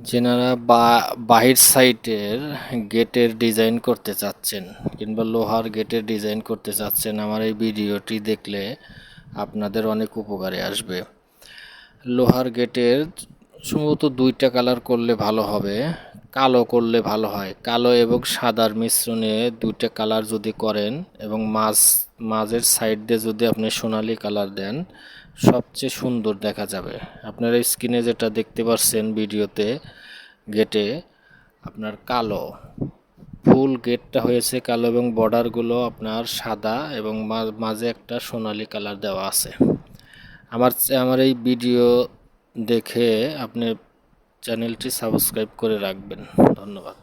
যেনারা বাহির সাইডের গেটের ডিজাইন করতে চাচ্ছেন কিংবা লোহার গেটের ডিজাইন করতে চাচ্ছেন, আমার এই ভিডিওটি দেখলে আপনাদের অনেক উপকারে আসবে। লোহার গেটের সম্ভবত দুইটা কালার করলে ভালো হবে, কালো করলে ভালো হয়। কালো এবং সাদার মিশ্রণে দুইটা কালার যদি করেন এবং মাঝের সাইড দিয়ে যদি আপনি সোনালী কালার দেন, সবচেয়ে সুন্দর দেখা যাবে। আপনারা স্ক্রিনে যেটা দেখতে পাচ্ছেন ভিডিওতে, গেটে আপনার কালো ফুল গেটটা হয়েছে কালো এবং বর্ডারগুলো আপনার সাদা এবং মাঝে একটা সোনালী কালার দেওয়া আছে। আমার এই ভিডিও দেখে আপনি চ্যানেলটি সাবস্ক্রাইব করে রাখবেন। ধন্যবাদ।